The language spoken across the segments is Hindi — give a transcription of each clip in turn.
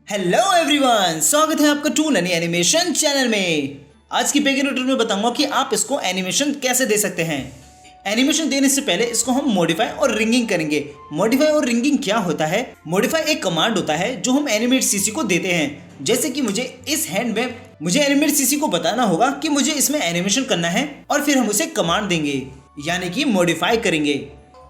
हेलो एवरीवन, स्वागत है आपका टूल एनिमेशन चैनल में। आज की बेगिनर ट्यूटोरियल में बताऊंगा कि आप इसको एनिमेशन कैसे दे सकते हैं। एनिमेशन देने से पहले इसको हम मॉडिफाई और रिंगिंग करेंगे। मॉडिफाई और रिंगिंग क्या होता है? मॉडिफाई एक कमांड होता है जो हम एनिमेट सीसी को देते हैं। जैसे कि मुझे इस हैंड में एनिमेट सीसी को बताना होगा कि मुझे इसमें एनिमेशन करना है और फिर हम उसे कमांड देंगे, यानी कि मॉडिफाई करेंगे।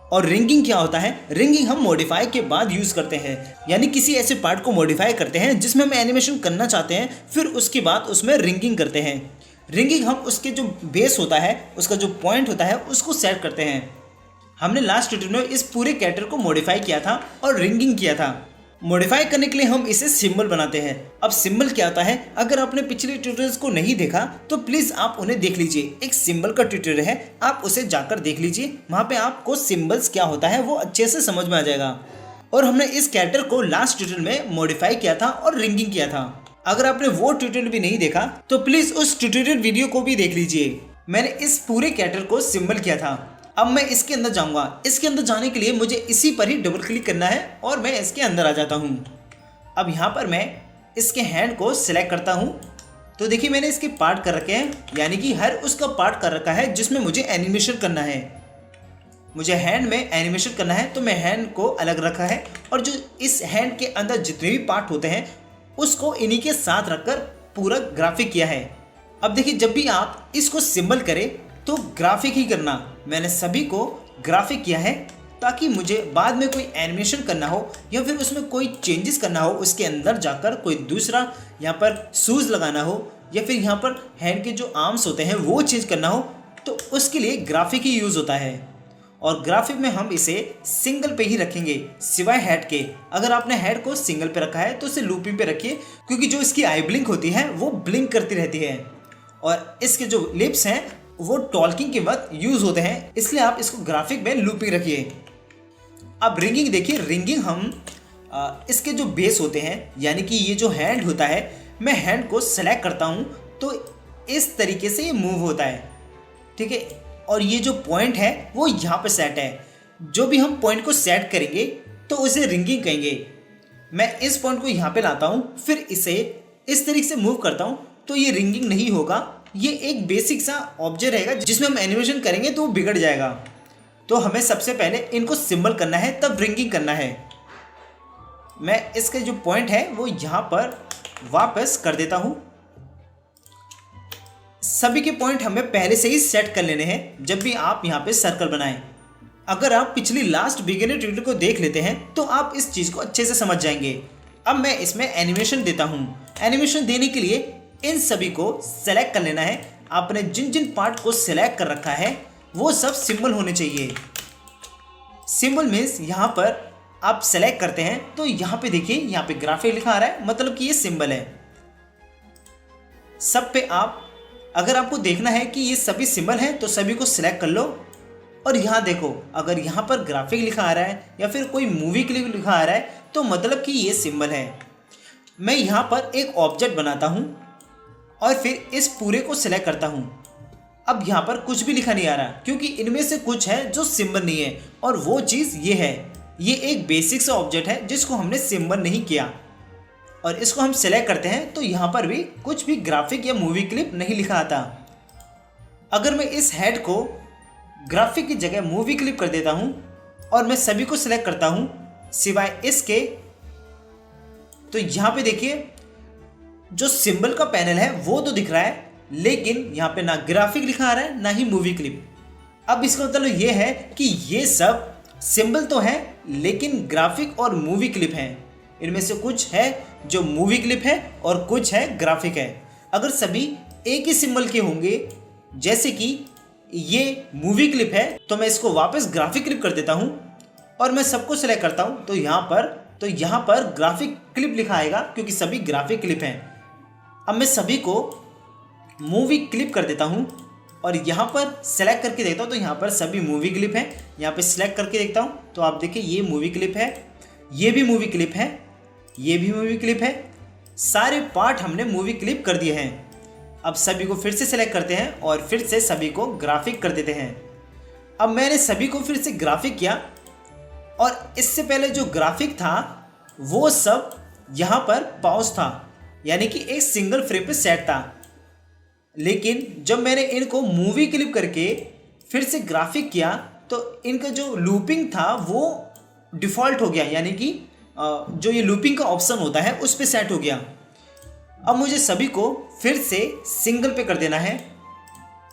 और रिंगिंग क्या होता है? रिंगिंग हम मॉडिफाई के बाद यूज करते हैं, यानी किसी ऐसे पार्ट को मॉडिफाई करते हैं जिसमें हम एनिमेशन करना चाहते हैं, फिर उसके बाद उसमें रिंगिंग करते हैं। रिंगिंग हम उसके जो बेस होता है, उसका जो पॉइंट होता है, उसको सेट करते हैं। हमने लास्ट ट्यूटोरियल में इस पूरे कैरेक्टर को मॉडिफाई किया था और रिंगिंग किया था। मॉडिफाई करने के लिए हम इसे सिंबल बनाते हैं। अब सिंबल क्या होता है? अगर आपने पिछले ट्यूटोरियल्स को नहीं देखा तो प्लीज आप उन्हें देख लीजिए। एक सिंबल का ट्यूटोरियल है, आप उसे जाकर देख लीजिए। वहाँ पे आपको सिंबल्स क्या होता है वो अच्छे से समझ में आ जाएगा। और हमने इस कैरेक्टर को लास्ट ट्यूटोरियल में मॉडिफाई किया था और रिंगिंग किया था। अगर आपने वो ट्यूटोरियल भी नहीं देखा तो प्लीज उस ट्यूटोरियल वीडियो को भी देख लीजिए। मैंने इस पूरे कैरेक्टर को सिंबल किया था। अब मैं इसके अंदर जाऊंगा। इसके अंदर जाने के लिए मुझे इसी पर ही डबल क्लिक करना है और मैं इसके अंदर आ जाता हूं। अब यहाँ पर मैं इसके हैंड को सिलेक्ट करता हूं। तो देखिए मैंने इसके पार्ट कर रखे हैं, यानी कि हर उसका पार्ट कर रखा है जिसमें मुझे एनिमेशन करना है। मुझे हैंड में एनिमेशन करना है तो मैं हैंड को अलग रखा है, और जो इस हैंड के अंदर जितने भी पार्ट होते हैं उसको इन्हीं के साथ रखकर पूरा ग्राफिक किया है। अब देखिए जब भी आप इसको सिंबल करें तो ग्राफिक ही करना। मैंने सभी को ग्राफिक किया है ताकि मुझे बाद में कोई एनिमेशन करना हो या फिर उसमें कोई चेंजेस करना हो, उसके अंदर जाकर कोई दूसरा यहाँ पर शूज़ लगाना हो या फिर यहाँ पर हैंड के जो आर्म्स होते हैं वो चेंज करना हो, तो उसके लिए ग्राफिक ही यूज़ होता है। और ग्राफिक में हम इसे सिंगल पे ही रखेंगे सिवाय हेड के। अगर आपने हेड को सिंगल पे रखा है तो इसे लूपिंग पे रखिए, क्योंकि जो इसकी आई ब्लिंक होती है वो ब्लिंक करती रहती है। और इसके जो लिप्स हैं वो टॉकिंग के वक्त यूज होते हैं, इसलिए आप इसको ग्राफिक में लूपिंग रखिए। अब रिंगिंग देखिए, रिंगिंग हम इसके जो बेस होते हैं, यानी कि ये जो हैंड होता है, मैं हैंड को सेलेक्ट करता हूँ तो इस तरीके से ये मूव होता है, ठीक है। और ये जो पॉइंट है वो यहाँ पे सेट है। जो भी हम पॉइंट को सेट करेंगे तो उसे रिंगिंग कहेंगे। मैं इस पॉइंट को यहाँ पे लाता हूँ, फिर इसे इस तरीके से मूव करता हूँ तो ये रिंगिंग नहीं होगा। ये एक बेसिक सा ऑब्जेक्ट रहेगा जिसमें हम एनिमेशन करेंगे तो वो बिगड़ जाएगा। तो हमें सबसे पहले इनको सिंबल करना है, तब रिंगिंग करना है। मैं इसके जो पॉइंट है वो यहाँ पर वापस कर देता हूँ। सभी के पॉइंट हमें पहले से ही सेट कर लेने हैं जब भी आप यहाँ पे सर्कल बनाएं। अगर आप पिछली लास्ट बिगिनर ट्यूटोरियल को देख लेते हैं तो आप इस चीज़ को अच्छे से समझ जाएंगे। अब मैं इसमें एनिमेशन देता हूँ। एनिमेशन देने के लिए इन सभी को सेलेक्ट कर लेना है। आपने जिन जिन पार्ट को सेलेक्ट कर रखा है वो सब सिंबल होने चाहिए। सिंबल मीन्स यहाँ पर आप सेलेक्ट करते हैं तो यहाँ पे देखिए, यहाँ पे ग्राफिक लिखा आ रहा है, मतलब कि ये सिंबल है। सब पे आप, अगर आपको देखना है कि ये सभी सिंबल हैं तो सभी को सिलेक्ट कर लो। और यहाँ देखो, अगर यहाँ पर ग्राफिक लिखा आ रहा है या फिर कोई मूवी क्लिप लिखा आ रहा है तो मतलब कि ये सिंबल है। मैं यहाँ पर एक ऑब्जेक्ट बनाता हूँ और फिर इस पूरे को सिलेक्ट करता हूँ। अब यहाँ पर कुछ भी लिखा नहीं आ रहा क्योंकि इनमें से कुछ है जो सिंबल नहीं है, और वो चीज़ ये है। ये एक बेसिक सा ऑब्जेक्ट है जिसको हमने सिंबल नहीं किया, और इसको हम सिलेक्ट करते हैं तो यहाँ पर भी कुछ भी ग्राफिक या मूवी क्लिप नहीं लिखा आता। अगर मैं इस हेड को ग्राफिक की जगह मूवी क्लिप कर देता हूँ और मैं सभी को सिलेक्ट करता हूँ सिवाय इसके, तो यहाँ पे देखिए जो सिंबल का पैनल है वो तो दिख रहा है, लेकिन यहाँ पे ना ग्राफिक लिखा आ रहा है ना ही मूवी क्लिप। अब इसका मतलब ये है कि ये सब सिंबल तो है लेकिन ग्राफिक और मूवी क्लिप हैं। इनमें से कुछ है जो मूवी क्लिप है और कुछ है ग्राफिक है। अगर सभी एक ही सिंबल के होंगे, जैसे कि ये मूवी क्लिप है, तो मैं इसको वापस ग्राफिक क्लिप कर देता हूँ और मैं सबको सिलेक्ट करता हूँ तो यहाँ पर ग्राफिक क्लिप लिखा आएगा क्योंकि सभी ग्राफिक क्लिप हैं। अब मैं सभी को मूवी क्लिप कर देता हूँ और यहाँ पर सेलेक्ट करके देखता हूँ तो यहाँ पर सभी मूवी क्लिप हैं। यहाँ पे सिलेक्ट करके देखता हूँ तो आप देखिए ये मूवी क्लिप है, ये भी मूवी क्लिप है, ये भी मूवी क्लिप है। सारे पार्ट हमने मूवी क्लिप कर दिए हैं। अब सभी को फिर से सिलेक्ट करते हैं और फिर से सभी को ग्राफिक कर देते हैं। अब मैंने सभी को फिर से ग्राफिक किया और इससे पहले जो ग्राफिक था वो सब यहाँ पर पॉज था, यानी कि एक सिंगल फ्रेम पे सेट था। लेकिन जब मैंने इनको मूवी क्लिप करके फिर से ग्राफिक किया तो इनका जो लूपिंग था वो डिफ़ॉल्ट हो गया, यानी कि जो ये लूपिंग का ऑप्शन होता है उस पे सेट हो गया। अब मुझे सभी को फिर से सिंगल पे कर देना है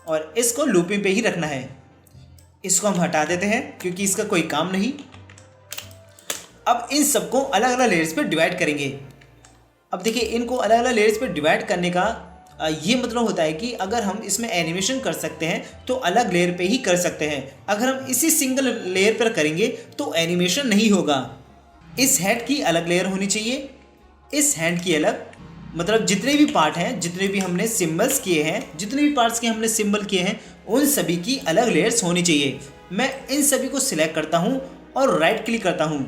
और इसको लूपिंग पे ही रखना है। इसको हम हटा देते हैं क्योंकि इसका कोई काम नहीं। अब इन सबको अलग अलग लेयर्स पे डिवाइड करेंगे। अब देखिए, इनको अलग अलग लेयर्स पे डिवाइड करने का ये मतलब होता है कि अगर हम इसमें एनिमेशन कर सकते हैं तो अलग लेयर पे ही कर सकते हैं। अगर हम इसी सिंगल लेयर पर करेंगे तो एनिमेशन नहीं होगा। इस हेड की अलग लेयर होनी चाहिए, इस हैंड की अलग, मतलब जितने भी पार्ट हैं, जितने भी हमने सिंबल्स किए हैं, जितने भी पार्ट्स के हमने सिंबल किए हैं, उन सभी की अलग लेयर्स होनी चाहिए। मैं इन सभी को सिलेक्ट करता हूँ और राइट क्लिक करता हूँ।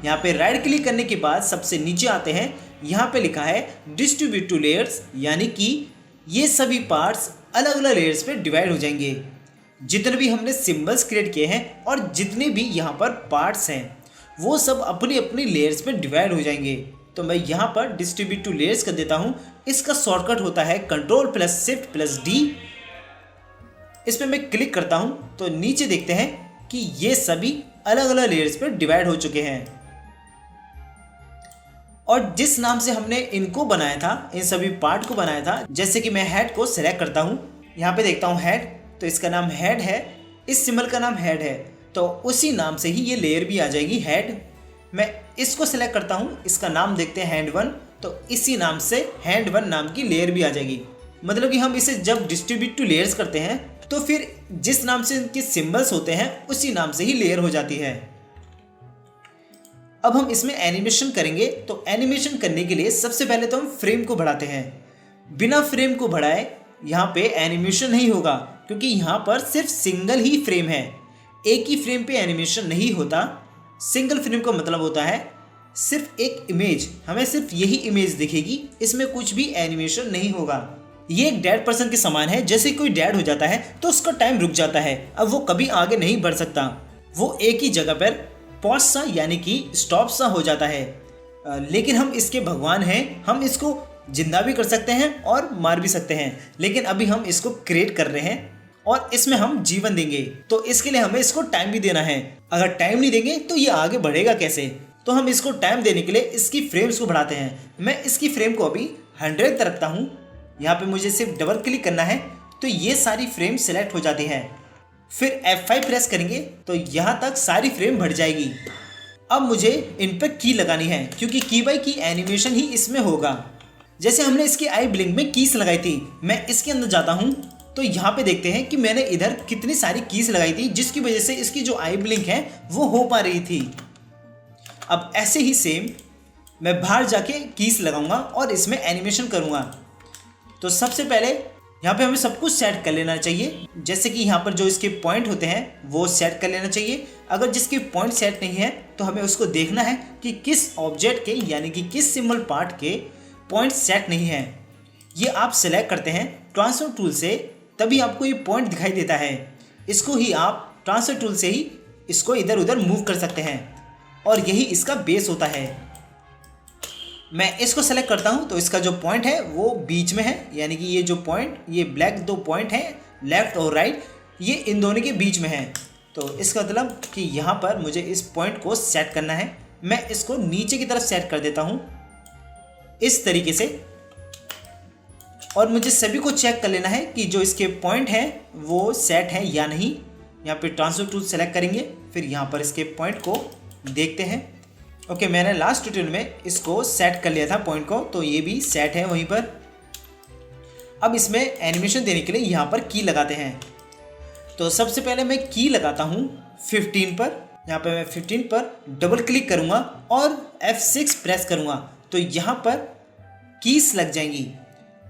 यहाँ पे राइट क्लिक करने के बाद सबसे नीचे आते हैं, यहाँ पे लिखा है डिस्ट्रीब्यूट टू लेयर्स, यानी कि ये सभी पार्ट्स अलग अलग लेयर्स पे डिवाइड हो जाएंगे। जितने भी हमने सिंबल्स क्रिएट किए हैं और जितने भी यहाँ पर पार्ट्स हैं वो सब अपनी अपनी लेयर्स पे डिवाइड हो जाएंगे। तो मैं यहाँ पर डिस्ट्रीब्यूट टू लेयर्स कर देता हूँ। इसका शॉर्टकट होता है Ctrl+Shift+D। इस पर मैं क्लिक करता हूँ तो नीचे देखते हैं कि ये सभी अलग अलग लेयर्स पे डिवाइड हो चुके हैं। और जिस नाम से हमने इनको बनाया था, इन सभी पार्ट को बनाया था, जैसे कि मैं हेड को सिलेक्ट करता हूँ, यहाँ पे देखता हूँ हेड, तो इसका नाम हेड है, इस सिंबल का नाम हेड है, तो उसी नाम से ही ये लेयर भी आ जाएगी हेड। मैं इसको सिलेक्ट करता हूँ, इसका नाम देखते हैं हैंड 1, तो इसी नाम से हैंड 1 नाम की लेयर भी आ जाएगी। मतलब कि हम इसे जब डिस्ट्रीब्यूट टू लेयर्स करते हैं तो फिर जिस नाम से इनके सिंबल्स होते हैं उसी नाम से ही लेयर हो जाती है। अब हम इसमें एनिमेशन करेंगे, तो एनिमेशन करने के लिए सबसे पहले तो हम फ्रेम को बढ़ाते हैं। बिना फ्रेम को बढ़ाए यहाँ पे एनिमेशन नहीं होगा, क्योंकि यहाँ पर सिर्फ सिंगल ही फ्रेम है, एक ही फ्रेम पे एनिमेशन नहीं होता। सिंगल फ्रेम का मतलब होता है सिर्फ एक इमेज, हमें सिर्फ यही इमेज दिखेगी, इसमें कुछ भी एनिमेशन नहीं होगा। ये एक डेड पर्सन के समान है, जैसे कोई डेड हो जाता है तो उसका टाइम रुक जाता है, अब वो कभी आगे नहीं बढ़ सकता, वो एक ही जगह पर पॉज सा यानी कि स्टॉप सा हो जाता है। लेकिन हम इसके भगवान हैं, हम इसको जिंदा भी कर सकते हैं और मार भी सकते हैं, लेकिन अभी हम इसको क्रिएट कर रहे हैं और इसमें हम जीवन देंगे, तो इसके लिए हमें इसको टाइम भी देना है। अगर टाइम नहीं देंगे तो ये आगे बढ़ेगा कैसे? तो हम इसको टाइम देने के लिए इसकी फ्रेम्स को बढ़ाते हैं। मैं इसकी फ्रेम को अभी 100 तक रखता हूँ। यहाँ पे मुझे सिर्फ डबल क्लिक करना है तो ये सारी फ्रेम सेलेक्ट हो जाती हैं। फिर F5 प्रेस करेंगे तो यहाँ तक सारी फ्रेम बढ़ जाएगी। अब मुझे इन पर की लगानी है, क्योंकि की बाई की एनिमेशन ही इसमें होगा। जैसे हमने इसकी आई ब्लिंक में कीज लगाई थी, मैं इसके अंदर जाता हूँ तो यहाँ पे देखते हैं कि मैंने इधर कितनी सारी कीज लगाई थी, जिसकी वजह से इसकी जो आई ब्लिंक है वो हो पा रही थी। अब ऐसे ही सेम मैं बाहर जाके कीज लगाऊंगा और इसमें एनिमेशन करूँगा। तो सबसे पहले यहाँ पे हमें सब कुछ सेट कर लेना चाहिए, जैसे कि यहाँ पर जो इसके पॉइंट होते हैं वो सेट कर लेना चाहिए। अगर जिसके पॉइंट सेट नहीं है तो हमें उसको देखना है कि किस ऑब्जेक्ट के यानी कि किस सिंबल पार्ट के पॉइंट सेट नहीं है। ये आप सेलेक्ट करते हैं ट्रांसफर टूल से, तभी आपको ये पॉइंट दिखाई देता है। इसको ही आप ट्रांसफर टूल से ही इसको इधर उधर मूव कर सकते हैं और यही इसका बेस होता है। मैं इसको सेलेक्ट करता हूं तो इसका जो पॉइंट है वो बीच में है, यानी कि ये जो पॉइंट, ये ब्लैक दो पॉइंट हैं लेफ्ट और राइट, ये इन दोनों के बीच में है। तो इसका मतलब कि यहाँ पर मुझे इस पॉइंट को सेट करना है। मैं इसको नीचे की तरफ सेट कर देता हूँ इस तरीके से, और मुझे सभी को चेक कर लेना है कि जो इसके पॉइंट हैं वो सेट हैं या नहीं। यहाँ पे ट्रांसफर टूल सेलेक्ट करेंगे, फिर यहाँ पर इसके पॉइंट को देखते हैं। ओके, मैंने लास्ट ट्यूटोरियल में इसको सेट कर लिया था पॉइंट को, तो ये भी सेट है वहीं पर। अब इसमें एनिमेशन देने के लिए यहाँ पर की लगाते हैं। तो सबसे पहले मैं की लगाता हूँ 15 पर। यहाँ पर मैं 15 पर डबल क्लिक करूँगा और F6 प्रेस करूँगा तो यहाँ पर कीज लग जाएंगी।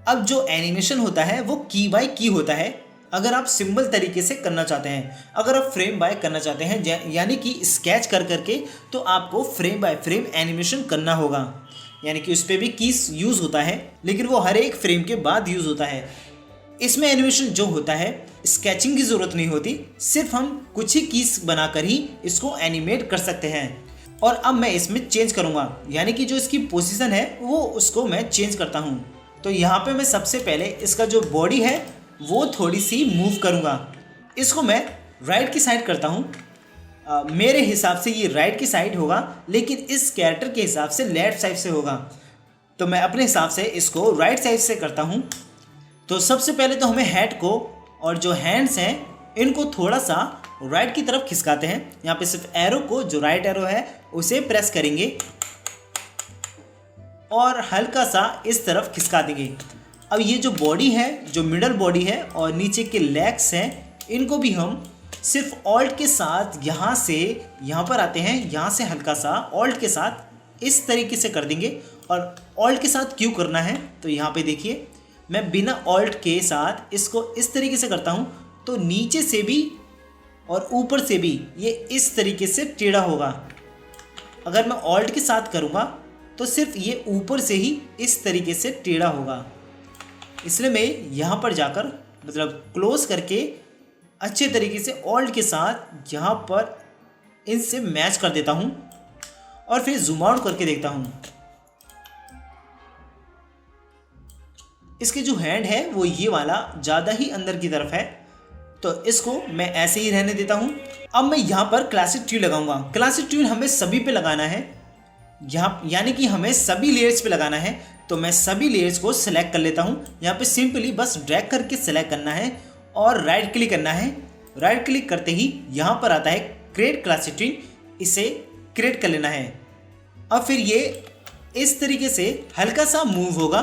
अब जो एनिमेशन होता है वो की बाय की होता है। अगर आप सिंबल तरीके से करना चाहते हैं, अगर आप फ्रेम बाय करना चाहते हैं यानी कि स्केच कर करके, तो आपको फ्रेम बाय फ्रेम एनिमेशन करना होगा। यानी कि उस पर भी कीज यूज़ होता है, लेकिन वो हर एक फ्रेम के बाद यूज़ होता है। इसमें एनिमेशन जो होता है स्केचिंग की ज़रूरत नहीं होती, सिर्फ हम कुछ ही कीज बनाकर ही इसको एनिमेट कर सकते हैं। और अब मैं इसमें चेंज करूँगा, यानी कि जो इसकी पोजीशन है वो उसको मैं चेंज करता हूँ। तो यहाँ पे मैं सबसे पहले इसका जो बॉडी है वो थोड़ी सी मूव करूँगा। इसको मैं राइट की साइड करता हूँ। मेरे हिसाब से ये राइट की साइड होगा, लेकिन इस कैरेक्टर के हिसाब से लेफ्ट साइड से होगा। तो मैं अपने हिसाब से इसको राइट साइड से करता हूँ। तो सबसे पहले तो हमें हेड को और जो हैंड्स हैं इनको थोड़ा सा राइट की तरफ खिसकाते हैं। यहाँ पे सिर्फ एरो को, जो राइट एरो है उसे प्रेस करेंगे और हल्का सा इस तरफ खिसका देंगे। अब ये जो बॉडी है, जो मिडल बॉडी है और नीचे के लेग्स हैं, इनको भी हम सिर्फ ऑल्ट के साथ यहाँ से यहाँ पर आते हैं, यहाँ से हल्का सा ऑल्ट के साथ इस तरीके से कर देंगे। और ऑल्ट के साथ क्यों करना है, तो यहाँ पे देखिए मैं बिना ऑल्ट के साथ इसको इस तरीके से करता हूँ, तो नीचे से भी और ऊपर से भी ये इस तरीके से टेढ़ा होगा। अगर मैं ऑल्ट के साथ करूँगा तो सिर्फ ये ऊपर से ही इस तरीके से टेढ़ा होगा। इसलिए मैं यहाँ पर जाकर मतलब क्लोज करके अच्छे तरीके से ऑल्ट के साथ यहाँ पर इनसे मैच कर देता हूँ और फिर जूम आउट करके देखता हूँ। इसके जो हैंड है वो ये वाला ज़्यादा ही अंदर की तरफ है, तो इसको मैं ऐसे ही रहने देता हूँ। अब मैं यहाँ पर क्लासिक ट्यून लगाऊंगा। क्लासिक ट्यून हमें सभी पे लगाना है, यहाँ यानी कि हमें सभी लेयर्स पे लगाना है। तो मैं सभी लेयर्स को सिलेक्ट कर लेता हूँ। यहाँ पे सिंपली बस ड्रैग करके सिलेक्ट करना है और राइट क्लिक करना है। राइट क्लिक करते ही यहाँ पर आता है क्रिएट क्लासिक ट्यून, इसे क्रिएट कर लेना है। अब फिर ये इस तरीके से हल्का सा मूव होगा।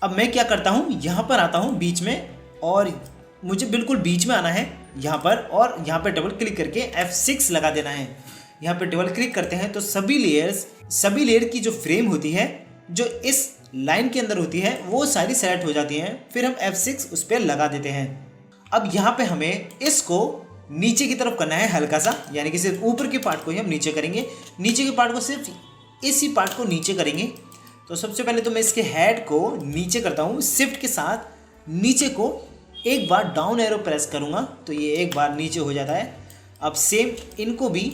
अब मैं क्या करता हूँ, यहाँ पर आता हूँ बीच में और मुझे बिल्कुल बीच में आना है यहाँ पर, और यहाँ पर डबल क्लिक करके F6 लगा देना है। यहाँ पे डबल क्लिक करते हैं तो सभी लेयर की जो फ्रेम होती है, जो इस लाइन के अंदर होती है, वो सारी सेलेक्ट हो जाती हैं। फिर हम F6 उस पर लगा देते हैं। अब यहाँ पे हमें इसको नीचे की तरफ करना है हल्का सा, यानी कि सिर्फ ऊपर के पार्ट को ही हम नीचे करेंगे। नीचे के पार्ट को सिर्फ इसी पार्ट को नीचे करेंगे। तो सबसे पहले तो मैं इसके हेड को नीचे करता हूँ। शिफ्ट के साथ नीचे को एक बार डाउन एरो प्रेस करूँगा तो ये एक बार नीचे हो जाता है। अब सेम इनको भी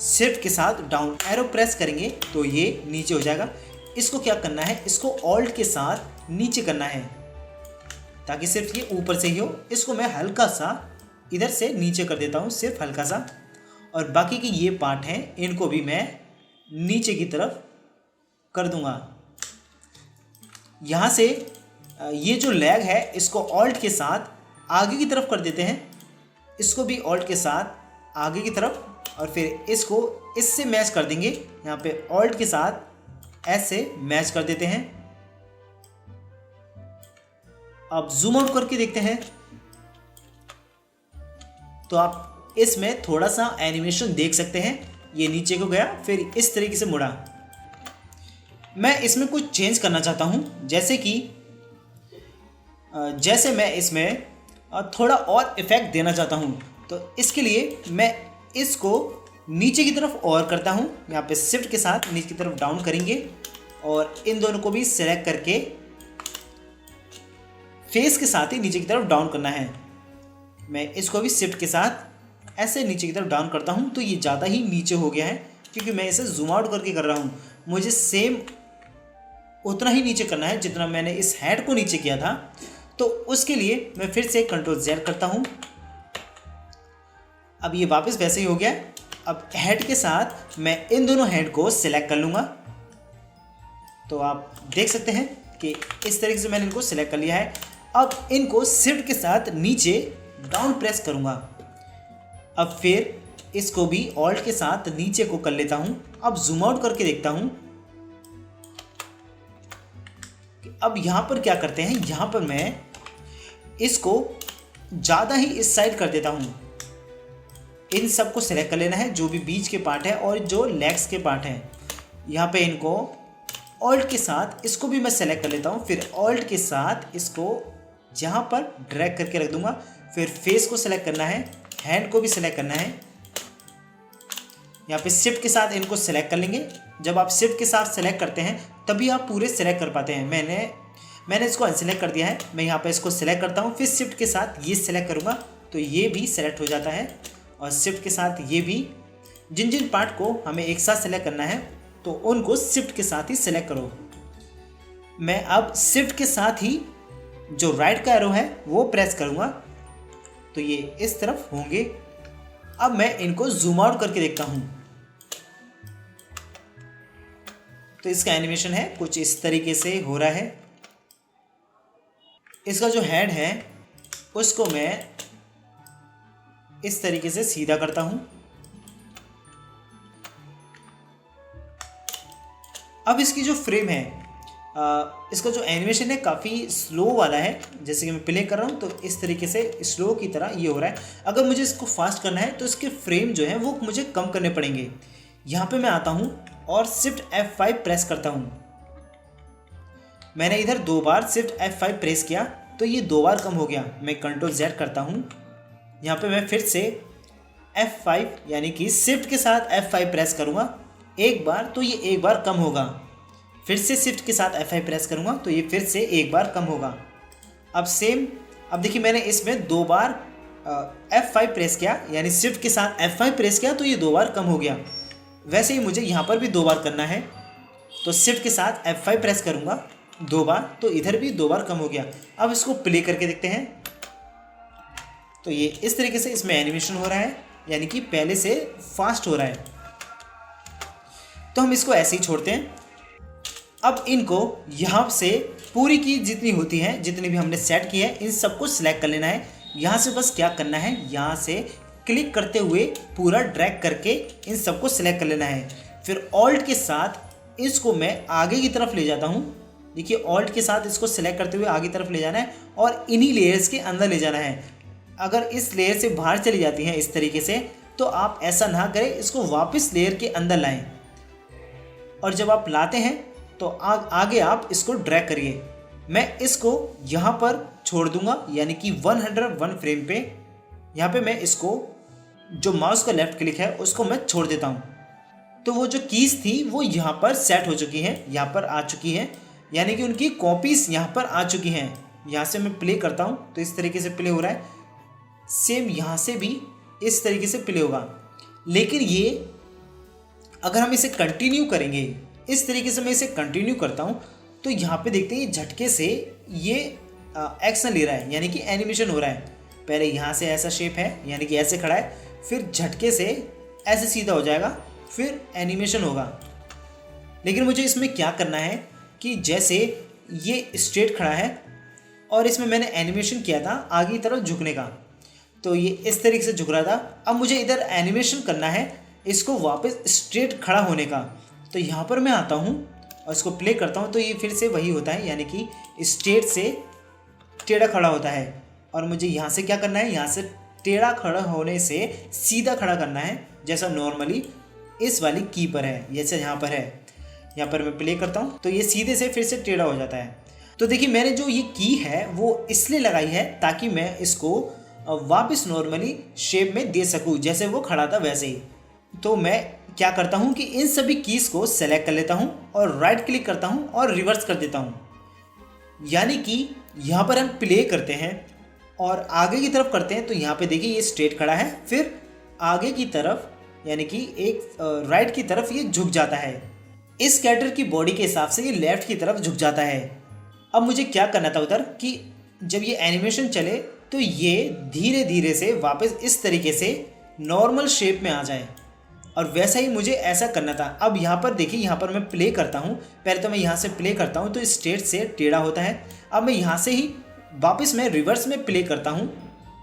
शिफ्ट के साथ डाउन एरो प्रेस करेंगे तो ये नीचे हो जाएगा। इसको क्या करना है, इसको ऑल्ट के साथ नीचे करना है ताकि सिर्फ ये ऊपर से ही हो। इसको मैं हल्का सा इधर से नीचे कर देता हूँ, सिर्फ हल्का सा। और बाकी के ये पार्ट हैं इनको भी मैं नीचे की तरफ कर दूंगा। यहाँ से ये जो लेग है इसको ऑल्ट के साथ आगे की तरफ कर देते हैं। इसको भी ऑल्ट के साथ आगे की तरफ, और फिर इसको इससे मैच कर देंगे। यहाँ पे ऑल्ट के साथ ऐसे मैच कर देते हैं। अब जूम आउट करके देखते हैं तो आप इसमें थोड़ा सा एनिमेशन देख सकते हैं। ये नीचे को गया, फिर इस तरीके से मुड़ा। मैं इसमें कुछ चेंज करना चाहता हूँ, जैसे मैं इसमें थोड़ा और इफेक्ट देना चाहता हूँ। तो इसके लिए मैं इसको नीचे की तरफ और करता हूँ। यहाँ पे शिफ्ट के साथ नीचे की तरफ डाउन करेंगे और इन दोनों को भी सिलेक्ट करके फेस के साथ ही नीचे की तरफ डाउन करना है। मैं इसको भी शिफ्ट के साथ ऐसे नीचे की तरफ डाउन करता हूँ तो ये ज़्यादा ही नीचे हो गया है, क्योंकि मैं इसे जूम आउट करके कर रहा हूँ। मुझे सेम उतना ही नीचे करना है जितना मैंने इस हेड को नीचे किया था। तो उसके लिए मैं फिर से Ctrl+Z करता हूँ। अब ये वापस वैसे ही हो गया। अब हेड के साथ मैं इन दोनों हेड को सिलेक्ट कर लूँगा। तो आप देख सकते हैं कि इस तरीके से मैंने इनको सिलेक्ट कर लिया है। अब इनको शिफ्ट के साथ नीचे डाउन प्रेस करूँगा। अब फिर इसको भी ऑल्ट के साथ नीचे को कर लेता हूँ। अब जूम आउट करके देखता हूँ कि अब यहाँ पर क्या करते हैं। यहाँ पर मैं इसको ज़्यादा ही इस साइड कर देता हूँ। इन सब को सिलेक्ट कर लेना है, जो भी बीच के पार्ट है और जो लेग्स के पार्ट हैं। यहाँ पे इनको ऑल्ट के साथ इसको भी मैं सेलेक्ट कर लेता हूँ। फिर ऑल्ट के साथ इसको यहाँ पर ड्रैग करके रख दूँगा। फिर फेस को सिलेक्ट करना है, हैंड को भी सिलेक्ट करना है। यहाँ पे शिफ्ट के साथ इनको सिलेक्ट कर लेंगे। जब आप शिफ्ट के साथ सिलेक्ट करते हैं तभी आप पूरे सिलेक्ट कर पाते हैं। मैंने इसको अनसिलेक्ट कर दिया है। मैं यहाँ पे इसको सिलेक्ट करता हूँ, फिर शिफ्ट के साथ ये सिलेक्ट करूँगा तो ये भी सिलेक्ट हो जाता है। और शिफ्ट के साथ ये भी जिन जिन पार्ट को हमें एक साथ सेलेक्ट करना है तो उनको शिफ्ट के साथ ही सेलेक्ट करो। मैं अब शिफ्ट के साथ ही जो राइट का एरो है वो प्रेस करूँगा तो ये इस तरफ होंगे। अब मैं इनको जूम आउट करके देखता हूँ तो इसका एनिमेशन है कुछ इस तरीके से हो रहा है। इसका जो हेड है उसको मैं इस तरीके से सीधा करता हूँ। अब इसकी जो फ्रेम है इसका जो एनिमेशन है काफ़ी स्लो वाला है। जैसे कि मैं प्ले कर रहा हूँ तो इस तरीके से स्लो की तरह ये हो रहा है। अगर मुझे इसको फास्ट करना है तो इसके फ्रेम जो है वो मुझे कम करने पड़ेंगे। यहाँ पे मैं आता हूँ और शिफ्ट F5 प्रेस करता हूँ। मैंने इधर 2 बार शिफ्ट F5 प्रेस किया तो ये 2 बार कम हो गया। मैं कंट्रोल Z करता हूँ। यहाँ पे मैं फिर से F5 यानी कि शिफ्ट के साथ F5 प्रेस करूँगा एक बार तो ये एक बार कम होगा। फिर से शिफ्ट के साथ F5 प्रेस करूँगा तो ये फिर से एक बार कम होगा। अब सेम, अब देखिए मैंने इसमें 2 बार F5 प्रेस किया यानी शिफ्ट के साथ F5 प्रेस किया तो ये 2 बार कम हो गया। वैसे ही मुझे यहाँ पर भी 2 बार करना है तो शिफ्ट के साथ F5 प्रेस करूँगा 2 बार तो इधर भी 2 बार कम हो गया। अब इसको प्ले करके देखते हैं तो ये इस तरीके से इसमें एनिमेशन हो रहा है यानी कि पहले से फास्ट हो रहा है। तो हम इसको ऐसे ही छोड़ते हैं। अब इनको यहाँ से पूरी की जितनी होती हैं जितनी भी हमने सेट की है इन सबको सिलेक्ट कर लेना है। यहाँ से बस क्या करना है, यहाँ से क्लिक करते हुए पूरा ड्रैग करके इन सबको सिलेक्ट कर लेना है। फिर ऑल्ट के साथ इसको मैं आगे की तरफ ले जाता हूँ। देखिए ऑल्ट के साथ इसको सिलेक्ट करते हुए आगे की तरफ ले जाना है और इन्हीं लेयर्स के अंदर ले जाना है। अगर इस लेयर से बाहर चली जाती हैं इस तरीके से तो आप ऐसा ना करें, इसको वापस लेयर के अंदर लाएं और जब आप लाते हैं तो आगे आप इसको ड्रैग करिए। मैं इसको यहाँ पर छोड़ दूंगा यानी कि 101 फ्रेम पे। यहाँ पे मैं इसको जो माउस का लेफ्ट क्लिक है उसको मैं छोड़ देता हूँ। तो वो जो कीज़ थी वो यहाँ पर सेट हो चुकी हैं, यहाँ पर आ चुकी हैं यानी कि उनकी कॉपीज़ यहाँ पर आ चुकी हैं। यहाँ से मैं प्ले करता हूँ तो इस तरीके से प्ले हो रहा है। सेम यहाँ से भी इस तरीके से प्ले होगा। लेकिन ये अगर हम इसे कंटिन्यू करेंगे, इस तरीके से मैं इसे कंटिन्यू करता हूँ तो यहाँ पे देखते हैं झटके से ये एक्शन ले रहा है यानी कि एनिमेशन हो रहा है। पहले यहाँ से ऐसा शेप है यानी कि ऐसे खड़ा है, फिर झटके से ऐसे सीधा हो जाएगा, फिर एनिमेशन होगा। लेकिन मुझे इसमें क्या करना है कि जैसे ये स्ट्रेट खड़ा है और इसमें मैंने एनिमेशन किया था आगे की तरफ झुकने का, तो ये इस तरीके से झुक रहा था। अब मुझे इधर एनिमेशन करना है इसको वापस स्ट्रेट खड़ा होने का। तो यहाँ पर मैं आता हूँ और इसको प्ले करता हूँ तो ये फिर से वही होता है यानी कि स्ट्रेट से टेढ़ा खड़ा होता है। और मुझे यहाँ से क्या करना है, यहाँ से टेढ़ा खड़ा होने से सीधा खड़ा करना है जैसा नॉर्मली इस वाली की पर है, जैसे यहाँ पर है। यहाँ पर मैं प्ले करता हूँ तो ये सीधे से फिर से टेढ़ा हो जाता है। तो देखिए मैंने जो ये की है वो इसलिए लगाई है ताकि मैं इसको वापस नॉर्मली शेप में दे सकूँ जैसे वो खड़ा था वैसे ही। तो मैं क्या करता हूँ कि इन सभी कीज़ को सेलेक्ट कर लेता हूँ और राइट क्लिक करता हूँ और रिवर्स कर देता हूँ। यानी कि यहाँ पर हम प्ले करते हैं और आगे की तरफ करते हैं तो यहाँ पे देखिए ये स्ट्रेट खड़ा है, फिर आगे की तरफ यानी कि एक राइट की तरफ ये झुक जाता है। इस कैरेक्टर की बॉडी के हिसाब से ये लेफ्ट की तरफ झुक जाता है। अब मुझे क्या करना था उधर कि जब ये एनिमेशन चले तो ये धीरे धीरे से वापस इस तरीके से नॉर्मल शेप में आ जाए, और वैसा ही मुझे ऐसा करना था। अब यहाँ पर देखिए, यहाँ पर मैं प्ले करता हूँ। पहले तो मैं यहाँ से प्ले करता हूँ तो स्ट्रेट से टेढ़ा होता है। अब मैं यहाँ से ही वापस मैं रिवर्स में प्ले करता हूँ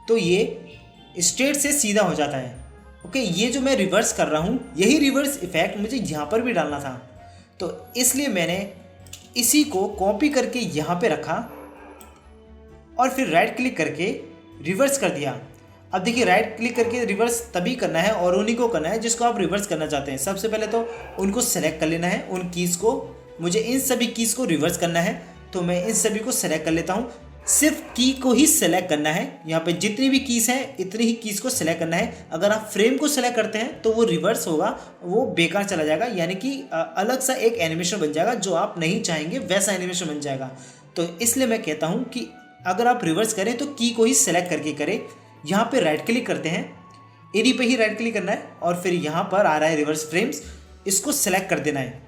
तो ये स्ट्रेट से सीधा हो जाता है। ओके, ये जो मैं रिवर्स कर रहा हूँ यही रिवर्स इफेक्ट मुझे यहाँ पर भी डालना था, तो इसलिए मैंने इसी को कॉपी करके यहाँ पे रखा और फिर राइट क्लिक करके रिवर्स कर दिया। अब देखिए राइट क्लिक करके रिवर्स तभी करना है और उन्हीं को करना है जिसको आप रिवर्स करना चाहते हैं। सबसे पहले तो उनको सेलेक्ट कर लेना है, उन कीज़ को। मुझे इन सभी कीज़ को रिवर्स करना है तो मैं इन सभी को सेलेक्ट कर लेता हूँ। सिर्फ की को ही सेलेक्ट करना है। यहाँ पे जितनी भी कीज़ हैं इतनी ही कीज़ को सेलेक्ट करना है। अगर आप फ्रेम को सेलेक्ट करते हैं तो वो रिवर्स होगा, वो बेकार चला जाएगा, यानी कि अलग सा एक एनिमेशन बन जाएगा जो आप नहीं चाहेंगे वैसा एनिमेशन बन जाएगा। तो इसलिए मैं कहता हूँ कि अगर आप रिवर्स करें तो की को ही सेलेक्ट करके करें। यहाँ पे राइट क्लिक करते हैं, एडी पे ही राइट क्लिक करना है और फिर यहाँ पर आ रहा है रिवर्स फ्रेम्स, इसको सेलेक्ट कर देना है।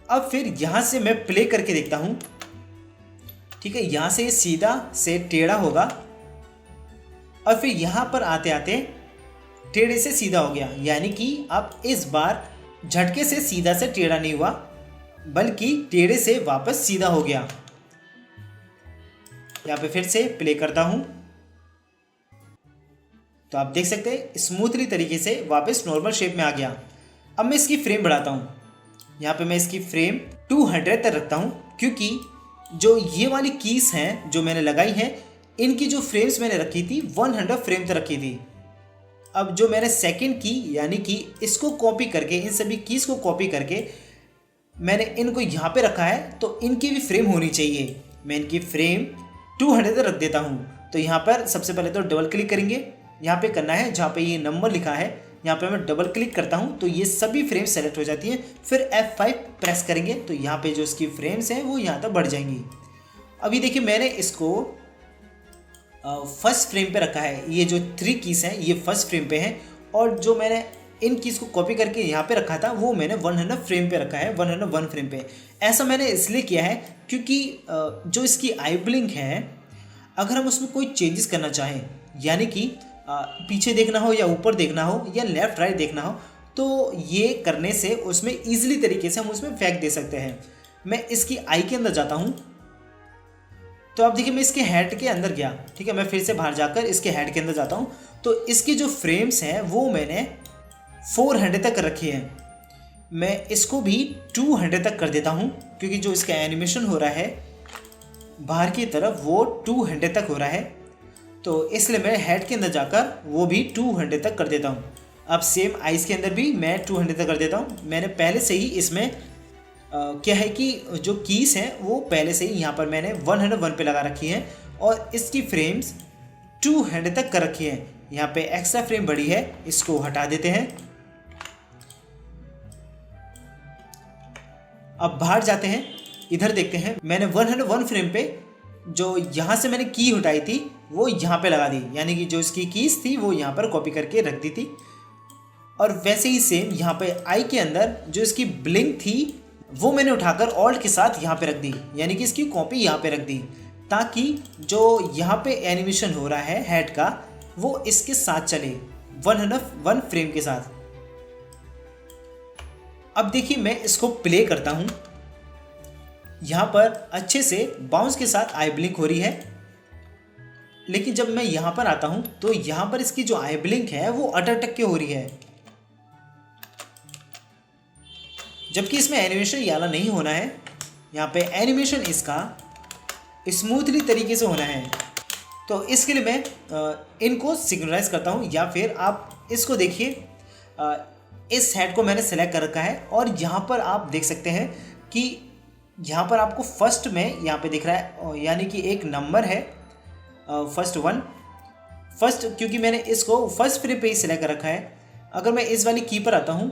अब फिर यहाँ से मैं प्ले करके देखता हूँ, ठीक है, यहाँ से सीधा से टेढ़ा होगा और फिर यहाँ पर आते आते टेढ़े से सीधा हो गया, यानी कि अब इस बार झटके से सीधा से टेढ़ा नहीं हुआ बल्कि टेढ़े से वापस सीधा हो गया। यहाँ पे फिर से प्ले करता हूँ तो आप देख सकते हैं स्मूथली तरीके से वापस नॉर्मल शेप में आ गया। अब मैं इसकी फ्रेम बढ़ाता हूँ, यहाँ पे मैं इसकी फ्रेम 200 तक रखता हूँ, क्योंकि जो ये वाली कीज हैं जो मैंने लगाई हैं इनकी जो फ्रेम्स मैंने रखी थी 100 फ्रेम तक रखी थी। अब जो मैंने सेकंड की यानी कि इसको कॉपी करके, इन सभी कीज को कॉपी करके मैंने इनको यहाँ पे रखा है, तो इनकी भी फ्रेम होनी चाहिए। मैं इनकी फ्रेम 200 तक रख देता हूँ। तो यहाँ पर सबसे पहले तो डबल क्लिक करेंगे, यहाँ पे करना है जहाँ पे ये नंबर लिखा है, यहाँ पे मैं डबल क्लिक करता हूँ तो ये सभी फ्रेम सेलेक्ट हो जाती हैं। फिर F5 प्रेस करेंगे तो यहाँ पे जो इसकी फ्रेम्स हैं वो यहाँ तक बढ़ जाएंगी। अभी देखिए मैंने इसको फर्स्ट फ्रेम पे रखा है, ये जो 3 कीज हैं ये फर्स्ट फ्रेम पे हैं, और जो मैंने इन कीज को कॉपी करके यहाँ पे रखा था वो मैंने 100 फ्रेम पे रखा है, 101 फ्रेम पे। ऐसा मैंने इसलिए किया है क्योंकि जो इसकी आई ब्लिंक है, अगर हम उसमें कोई चेंजेस करना चाहें, यानी कि पीछे देखना हो या ऊपर देखना हो या लेफ्ट राइट देखना हो, तो ये करने से उसमें ईजिली तरीके से हम उसमें फेंक दे सकते हैं। मैं इसकी आई के अंदर जाता हूँ तो आप देखिए मैं इसके हेड के अंदर गया, ठीक है, मैं फिर से बाहर जाकर इसके हेड के अंदर जाता हूँ तो इसकी जो फ्रेम्स हैं वो मैंने 400 तक रखी हैं। मैं इसको भी 200 तक कर देता हूँ क्योंकि जो इसका एनिमेशन हो रहा है बाहर की तरफ वो 200 तक हो रहा है, तो इसलिए मैं हेड के अंदर जाकर वो भी 200 तक कर देता हूँ। अब सेम आइज़ के अंदर भी मैं 200 तक कर देता हूँ। मैंने पहले से ही इसमें क्या है कि जो कीज हैं वो पहले से ही यहाँ पर मैंने 101 पे लगा रखी है और इसकी फ्रेम्स 200 तक कर रखी है। यहाँ पे एक्स्ट्रा फ्रेम बड़ी है, इसको हटा देते हैं। अब बाहर जाते हैं, इधर देखते हैं, मैंने 101 फ्रेम पे जो यहाँ से मैंने की हटाई थी वो यहाँ पे लगा दी, यानी कि जो इसकी कीज थी वो यहाँ पर कॉपी करके रख दी थी। और वैसे ही सेम यहाँ पे आई के अंदर जो इसकी ब्लिंक थी वो मैंने उठाकर ऑल्ट के साथ यहाँ पे रख दी, यानी कि इसकी कॉपी यहाँ पे रख दी, ताकि जो यहाँ पे एनिमेशन हो रहा है हेड का वो इसके साथ चले 101 फ्रेम के साथ। अब देखिए मैं इसको प्ले करता हूँ, यहाँ पर अच्छे से बाउंस के साथ आई ब्लिंक हो रही है, लेकिन जब मैं यहाँ पर आता हूँ तो यहाँ पर इसकी जो आई ब्लिंक है वो अटक के हो रही है, जबकि इसमें एनिमेशन ये वाला नहीं होना है। यहाँ पे एनिमेशन इसका स्मूथली तरीके से होना है, तो इसके लिए मैं इनको सिंक्रोनाइज करता हूँ। या फिर आप इसको देखिए, इस हेड को मैंने सेलेक्ट कर रखा है और यहाँ पर आप देख सकते हैं कि यहाँ पर आपको फर्स्ट में यहाँ पे दिख रहा है, यानी कि एक नंबर है फर्स्ट, क्योंकि मैंने इसको फर्स्ट फ्रेम पे ही सिलेक्ट कर रखा है। अगर मैं इस वाली की पर आता हूँ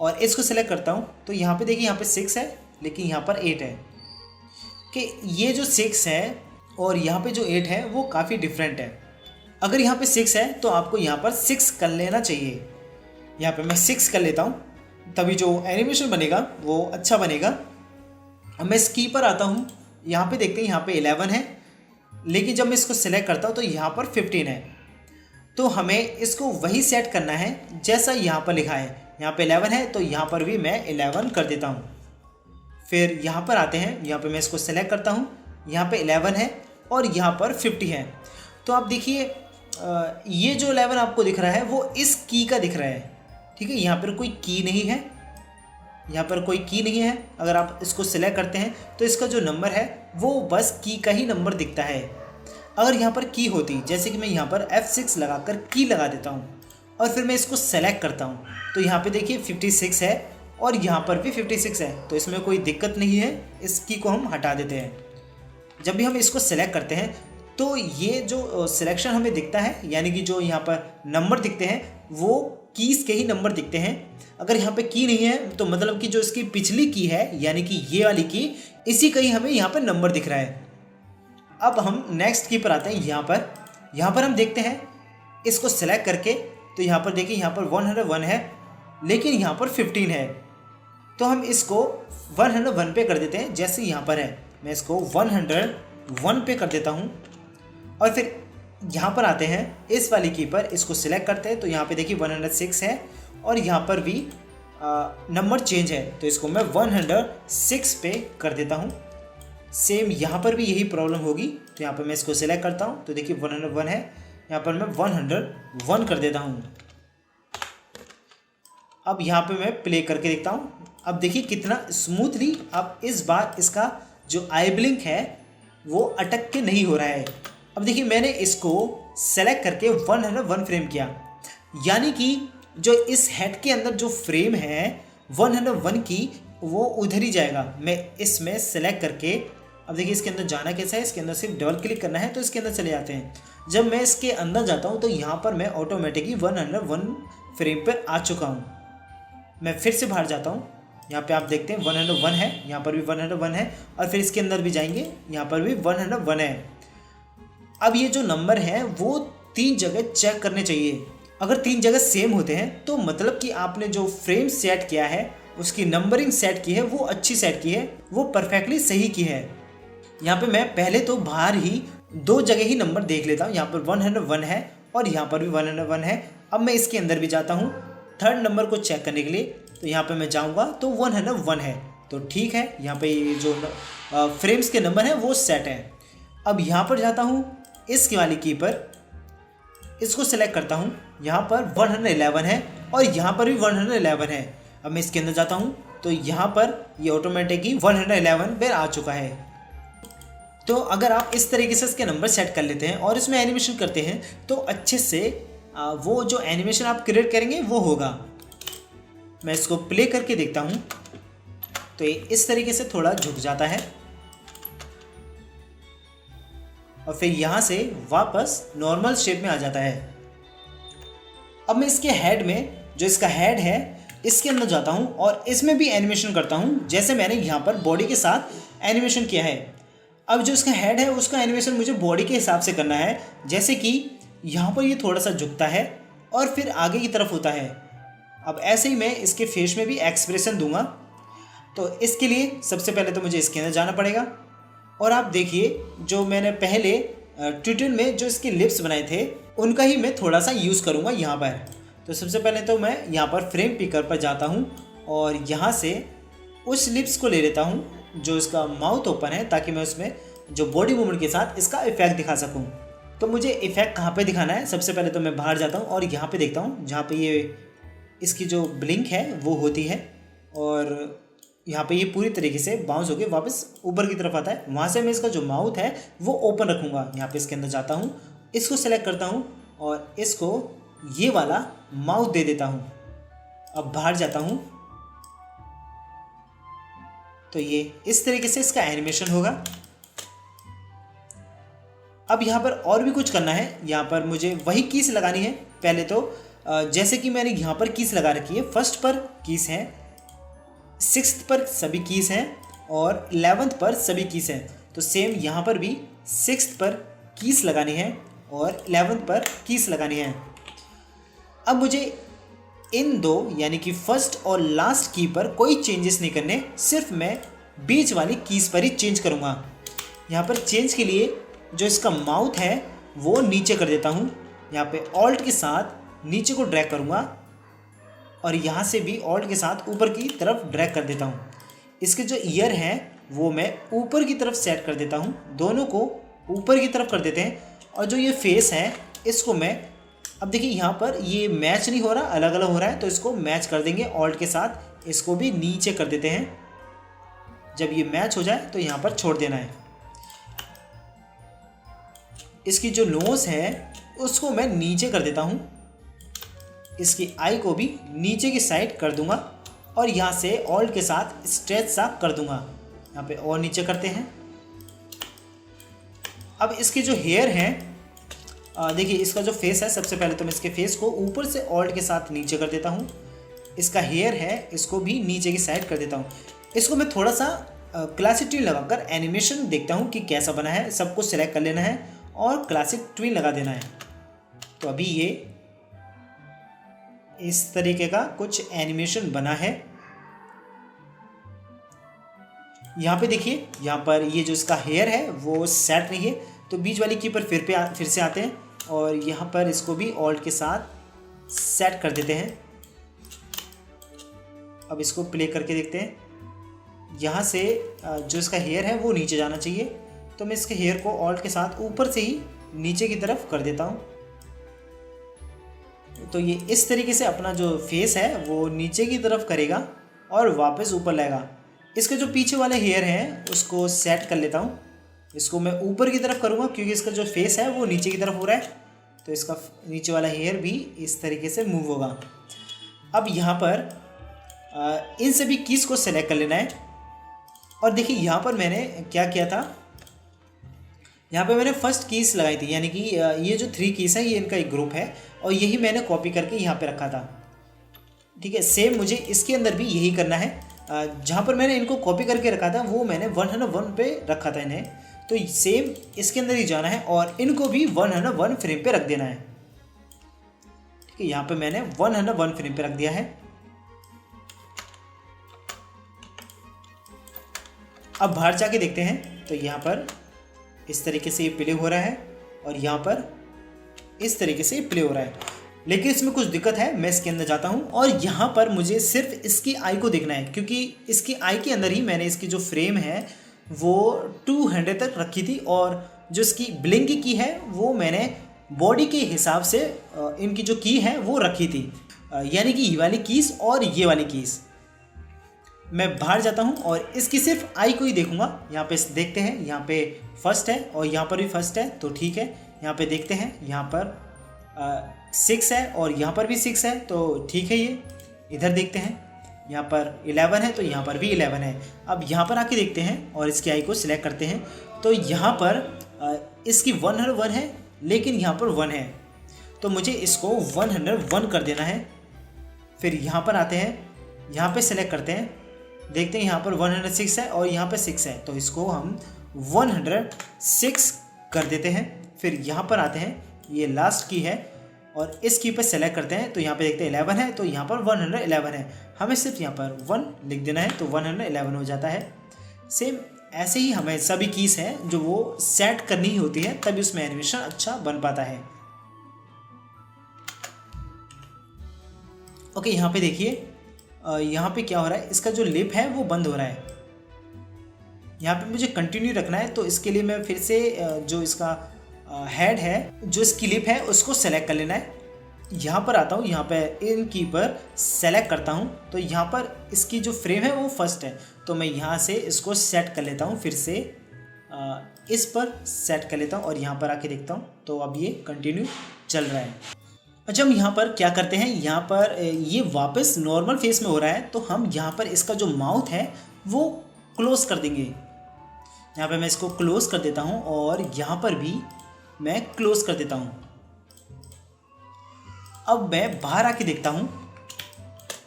और इसको सिलेक्ट करता हूँ तो यहाँ पे देखिए यहाँ पे 6 है लेकिन यहाँ पर 8 है, कि ये जो 6 है और यहाँ पे जो 8 है वो काफ़ी डिफरेंट है। अगर यहाँ पे 6 है तो आपको यहाँ पर 6 कर लेना चाहिए। यहाँ पे मैं 6 कर लेता हूँ, तभी जो एनिमेशन बनेगा वो अच्छा बनेगा। अब मैं इस की पर आता हूँ, यहाँ पे देखते हैं यहाँ पे 11 है, लेकिन जब मैं इसको सिलेक्ट करता हूँ तो यहाँ पर 15 है। तो हमें इसको वही सेट करना है जैसा यहाँ पर लिखा है। यहाँ पे 11 है तो यहाँ पर भी मैं 11 कर देता हूँ। फिर यहाँ पर आते हैं, यहाँ पे मैं इसको सेलेक्ट करता हूँ, यहाँ पे 11 है और यहाँ पर 50 है। तो आप देखिए ये जो 11 आपको दिख रहा है वो इस की का दिख रहा है, ठीक है। यहाँ पर कोई की नहीं है, यहाँ पर कोई की नहीं है। अगर आप इसको सिलेक्ट करते हैं तो इसका जो नंबर है वो बस की का ही नंबर दिखता है। अगर यहाँ पर की होती, जैसे कि मैं यहाँ पर F6 लगाकर की लगा देता हूँ और फिर मैं इसको सेलेक्ट करता हूँ तो यहाँ पे देखिए 56 है और यहाँ पर भी 56 है, तो इसमें कोई दिक्कत नहीं है। इस की को हम हटा देते हैं। जब भी हम इसको सेलेक्ट करते हैं तो ये जो सिलेक्शन हमें दिखता है, यानी कि जो यहाँ पर नंबर दिखते हैं वो कीज़ के ही नंबर दिखते हैं। अगर यहाँ पे की नहीं है तो मतलब कि जो इसकी पिछली की है, यानी कि ये वाली की, इसी का ही हमें यहाँ पर नंबर दिख रहा है। अब हम नेक्स्ट की पर आते हैं। यहाँ पर हम देखते हैं इसको सेलेक्ट करके तो यहाँ पर देखिए, यहाँ पर 101 है लेकिन यहाँ पर 15 है, तो हम इसको 101 पे कर देते हैं। जैसे यहाँ पर है, मैं इसको 101 पे कर देता हूँ और फिर यहाँ पर आते हैं इस वाली की पर, इसको सिलेक्ट करते हैं तो यहाँ पे देखिए 106 है और यहाँ पर भी नंबर चेंज है, तो इसको मैं 106 पे कर देता हूँ। सेम यहाँ पर भी यही प्रॉब्लम होगी, तो यहाँ पर मैं इसको सिलेक्ट करता हूँ तो देखिए 101 है, यहाँ पर मैं 101 कर देता हूँ। अब यहाँ पे मैं प्ले करके देखता हूँ। अब देखिए कितना स्मूथली, अब इस बार इसका जो आई ब्लिंक है वो अटक के नहीं हो रहा है। अब देखिए मैंने इसको सेलेक्ट करके 101 फ्रेम किया, यानी कि जो इस हेड के अंदर जो फ्रेम है 101 की वो उधर ही जाएगा। मैं इसमें सेलेक्ट करके, अब देखिए इसके अंदर जाना कैसा है, इसके अंदर सिर्फ डबल क्लिक करना है तो इसके अंदर चले जाते हैं। जब मैं इसके अंदर जाता हूँ तो यहाँ पर मैं ऑटोमेटिकली 101 फ्रेम पर आ चुका हूँ। मैं फिर से बाहर जाता हूँ, यहाँ पे आप देखते हैं 101 है, यहाँ पर भी 101 है और फिर इसके अंदर भी जाएंगे, यहाँ पर भी 101 है। अब ये जो नंबर है वो 3 जगह चेक करने चाहिए। अगर 3 जगह सेम होते हैं तो मतलब कि आपने जो फ्रेम सेट किया है, उसकी नंबरिंग सेट की है, वो अच्छी सेट की है, वो परफेक्टली सही की है। यहाँ पे मैं पहले तो बाहर ही 2 जगह ही नंबर देख लेता हूँ, यहाँ पर 101 है और यहाँ पर भी 101 है। अब मैं इसके अंदर भी जाता हूँ थर्ड नंबर को चेक करने के लिए, तो यहाँ पे मैं जाऊँगा तो 101 है, तो ठीक है, यहाँ पे ये जो फ्रेम्स के नंबर हैं वो सेट है। अब यहाँ पर जाता हूँ इसकी वाली की पर, इसको सिलेक्ट करता हूँ, यहाँ पर 111 है और यहाँ पर भी 111 है। अब मैं इसके अंदर जाता हूँ तो यहाँ पर ये ऑटोमेटिकली 111 पे आ चुका है। तो अगर आप इस तरीके से इसके नंबर सेट कर लेते हैं और इसमें एनिमेशन करते हैं तो अच्छे से वो जो एनिमेशन आप क्रिएट करेंगे वो होगा। मैं इसको प्ले करके देखता हूँ तो ये इस तरीके से थोड़ा झुक जाता है और फिर यहाँ से वापस नॉर्मल शेप में आ जाता है। अब मैं इसके हेड में, जो इसका हेड है, इसके अंदर जाता हूँ और इसमें भी एनिमेशन करता हूँ, जैसे मैंने यहाँ पर बॉडी के साथ एनिमेशन किया है। अब जो इसका हेड है उसका एनिमेशन मुझे बॉडी के हिसाब से करना है, जैसे कि यहाँ पर ये थोड़ा सा झुकता है और फिर आगे की तरफ होता है। अब ऐसे ही मैं इसके फेस में भी एक्सप्रेशन दूंगा, तो इसके लिए सबसे पहले तो मुझे इसके अंदर जाना पड़ेगा और आप देखिए जो मैंने पहले ट्यूटोरियल में जो इसके लिप्स बनाए थे उनका ही मैं थोड़ा सा यूज़ करूँगा यहाँ पर। तो सबसे पहले तो मैं यहाँ पर फ्रेम पिकर पर जाता हूँ और यहाँ से उस लिप्स को ले लेता हूँ जो इसका माउथ ओपन है, ताकि मैं उसमें जो बॉडी मूवमेंट के साथ इसका इफेक्ट दिखा सकूँ। तो मुझे इफेक्ट कहाँ पे दिखाना है, सबसे पहले तो मैं बाहर जाता हूँ और यहाँ पे देखता हूँ जहाँ पे ये इसकी जो ब्लिंक है वो होती है और यहाँ पे ये पूरी तरीके से बाउंस होकर वापस ऊपर की तरफ आता है। वहाँ से मैं इसका जो माउथ है वो ओपन रखूँगा। यहाँ पे इसके अंदर जाता हूँ, इसको सेलेक्ट करता हूँ और इसको ये वाला माउथ दे देता हूँ। अब बाहर जाता हूँ तो ये इस तरीके से इसका एनिमेशन होगा। अब यहाँ पर और भी कुछ करना है, यहाँ पर मुझे वही कीज लगानी है। पहले तो जैसे कि मैंने यहाँ पर कीज लगा रखी है, फर्स्ट पर कीज है, 6th पर सभी कीज हैं और 11th पर सभी कीज हैं। तो सेम यहाँ पर भी 6th पर कीज लगानी है और 11th पर कीज लगानी है। अब मुझे इन दो यानी कि फर्स्ट और लास्ट की पर कोई चेंजेस नहीं करने, सिर्फ मैं बीच वाली कीज पर ही चेंज करूँगा। यहाँ पर चेंज के लिए जो इसका माउथ है वो नीचे कर देता हूँ, यहाँ पे ऑल्ट के साथ नीचे को ड्रैग करूँगा और यहाँ से भी ऑल्ट के साथ ऊपर की तरफ ड्रैग कर देता हूँ। इसके जो ईयर हैं वो मैं ऊपर की तरफ सेट कर देता हूँ, दोनों को ऊपर की तरफ कर देते हैं। और जो ये फेस है इसको मैं, अब देखिए यहाँ पर ये मैच नहीं हो रहा, अलग अलग हो रहा है, तो इसको मैच कर देंगे ऑल्ट के साथ, इसको भी नीचे कर देते हैं। जब ये मैच हो जाए तो यहाँ पर छोड़ देना है। इसकी जो नोज़ है उसको मैं नीचे कर देता हूँ, इसकी आई को भी नीचे की साइड कर दूंगा और यहाँ से ऑल्ट के साथ स्ट्रेच सा कर दूंगा। यहाँ पे और नीचे करते हैं। अब इसके जो हेयर हैं, देखिए इसका जो फेस है, सबसे पहले तो मैं इसके फेस को ऊपर से ऑल्ट के साथ नीचे कर देता हूँ। इसका हेयर है इसको भी नीचे की साइड कर देता हूँ। इसको मैं थोड़ा सा क्लासिक ट्विन लगाकर एनिमेशन देखता हूँ कि कैसा बना है। सबको सिलेक्ट कर लेना है और क्लासिक ट्विन लगा देना है। तो अभी ये इस तरीके का कुछ एनिमेशन बना है। यहाँ पे देखिए, यहाँ पर ये जो इसका हेयर है वो सेट नहीं है, तो बीच वाली की पर फिर से आते हैं और यहाँ पर इसको भी ऑल्ट के साथ सेट कर देते हैं। अब इसको प्ले करके देखते हैं। यहाँ से जो इसका हेयर है वो नीचे जाना चाहिए, तो मैं इसके हेयर को ऑल्ट के साथ ऊपर से ही नीचे की तरफ कर देता हूँ। तो ये इस तरीके से अपना जो फेस है वो नीचे की तरफ करेगा और वापस ऊपर लाएगा। इसके जो पीछे वाले हेयर हैं उसको सेट कर लेता हूँ। इसको मैं ऊपर की तरफ करूँगा क्योंकि इसका जो फेस है वो नीचे की तरफ हो रहा है, तो इसका नीचे वाला हेयर भी इस तरीके से मूव होगा। अब यहाँ पर इन सभी कीज़ को सेलेक्ट कर लेना है। और देखिए यहाँ पर मैंने क्या किया था, यहाँ पे मैंने फर्स्ट कीज़ लगाई थी, यानी कि ये जो 3 कीज़ हैं ये इनका एक ग्रुप है और यही मैंने कॉपी करके यहाँ पे रखा था। ठीक है, सेम मुझे इसके अंदर भी यही करना है। जहाँ पर मैंने इनको कॉपी करके रखा था वो मैंने 101 पे रखा था इन्हें, तो सेम इसके अंदर ही जाना है और इनको भी 101 फ्रेम पे रख देना है। ठीक है, यहाँ पे मैंने 101 फ्रेम पे रख दिया है। अब बाहर जाके देखते हैं, तो यहाँ पर इस तरीके से ये प्ले हो रहा है और यहाँ पर इस तरीके से प्ले हो रहा है, लेकिन इसमें कुछ दिक्कत है। मैं इसके अंदर जाता हूँ और यहाँ पर मुझे सिर्फ इसकी आई को देखना है, क्योंकि इसकी आई के अंदर ही मैंने इसकी जो फ्रेम है वो 200 तक रखी थी और जो इसकी ब्लिंक की है वो मैंने बॉडी के हिसाब से इनकी जो की है वो रखी थी, यानी कि ये वाली कीज़ और ये वाली कीज़। मैं बाहर जाता हूँ और इसकी सिर्फ आई को ही देखूंगा। यहाँ पे देखते हैं, यहाँ पे फर्स्ट है और यहाँ पर भी फर्स्ट है, तो ठीक है। यहाँ पे देखते हैं, यहाँ पर 6 है और यहाँ पर भी 6 है, तो ठीक है। ये इधर देखते हैं, यहाँ पर 11 है तो यहाँ पर भी 11 है। अब यहाँ पर आके देखते हैं और इसकी आई को सिलेक्ट करते हैं, तो यहाँ पर इसकी 101 है लेकिन यहाँ पर 1 है, तो मुझे इसको 101 कर देना है। फिर यहाँ पर आते हैं, यहाँ पे सिलेक्ट करते हैं, देखते हैं यहाँ पर 106 है और यहाँ पर 6 है, तो इसको हम 106 कर देते हैं। फिर यहाँ पर आते हैं, ये लास्ट की है और इस की पर सेलेक्ट करते हैं, तो यहाँ पे देखते हैं 11 है तो यहाँ पर 111 है, हमें सिर्फ यहाँ पर 1 लिख देना है तो 111 हो जाता है। सेम ऐसे ही हमें सभी कीज़ हैं जो वो सेट करनी ही होती है, तभी उसमें एनिमेशन अच्छा बन पाता है। ओके, यहाँ पे देखिए, यहाँ पे क्या हो रहा है, इसका जो लिप है वो बंद हो रहा है। यहाँ पे मुझे कंटिन्यू रखना है, तो इसके लिए मैं फिर से जो इसका हेड है, जो इसकी लिप है उसको सेलेक्ट कर लेना है। यहाँ पर आता हूँ, यहाँ पे इन की पर सेलेक्ट करता हूँ, तो यहाँ पर इसकी जो फ्रेम है वो फर्स्ट है, तो मैं यहाँ से इसको सेट कर लेता हूँ, फिर से इस पर सेट कर लेता हूँ और यहाँ पर आके देखता हूँ, तो अब ये कंटिन्यू चल रहा है। अच्छा, हम यहाँ पर क्या करते हैं, यहाँ पर ये वापस नॉर्मल फेस में हो रहा है, तो हम यहाँ पर इसका जो माउथ है वो क्लोज कर देंगे। यहाँ पे मैं इसको क्लोज कर देता हूँ और यहाँ पर भी मैं क्लोज कर देता हूँ। अब मैं बाहर आके देखता हूँ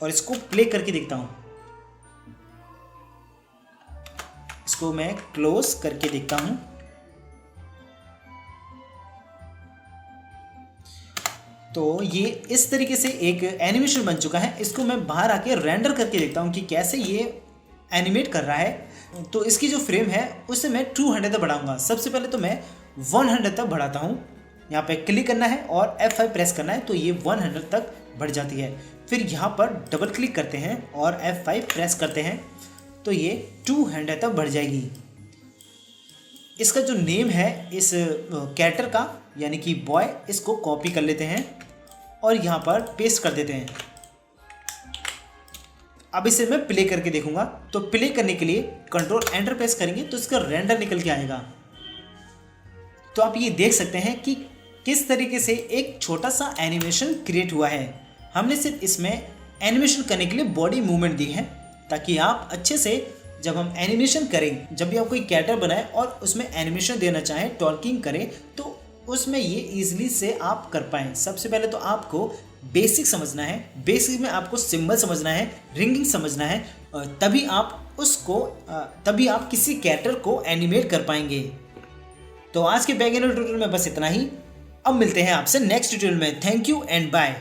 और इसको प्ले करके देखता हूँ। इसको मैं क्लोज करके देखता हूँ, तो ये इस तरीके से एक एनिमेशन बन चुका है। इसको मैं बाहर आके रेंडर करके देखता हूँ कि कैसे ये एनिमेट कर रहा है। तो इसकी जो फ्रेम है उसे मैं 200 तक बढ़ाऊंगा। सबसे पहले तो मैं 100 तक बढ़ाता हूँ, यहाँ पे क्लिक करना है और F5 प्रेस करना है, तो ये 100 तक बढ़ जाती है। फिर यहाँ पर डबल क्लिक करते हैं और F5 प्रेस करते हैं, तो ये 200 तक बढ़ जाएगी। इसका जो नेम है इस कैरेक्टर का, यानी कि बॉय, इसको कॉपी कर लेते हैं और यहाँ पर पेस्ट कर देते हैं। अब इसे मैं प्ले करके देखूंगा, तो प्ले करने के लिए कंट्रोल एंटर प्रेस करेंगे तो इसका रेंडर निकल के आएगा। तो आप ये देख सकते हैं कि किस तरीके से एक छोटा सा एनिमेशन क्रिएट हुआ है। हमने सिर्फ इसमें एनिमेशन करने के लिए बॉडी मूवमेंट दी है, ताकि आप अच्छे से जब हम एनिमेशन करें, जब भी आप कोई कैरेक्टर बनाएं और उसमें एनिमेशन देना चाहें, टॉकिंग करें, तो उसमें ये इजीली से आप कर पाएँ। सबसे पहले तो आपको बेसिक समझना है, बेसिक में आपको सिंबल समझना है, रिंगिंग समझना है, तभी आप किसी कैरेक्टर को एनिमेट कर पाएंगे। तो आज के बैक एंड ट्यूटोरियल में बस इतना ही। अब मिलते हैं आपसे नेक्स्ट ट्यूटोरियल में। Thank you and bye.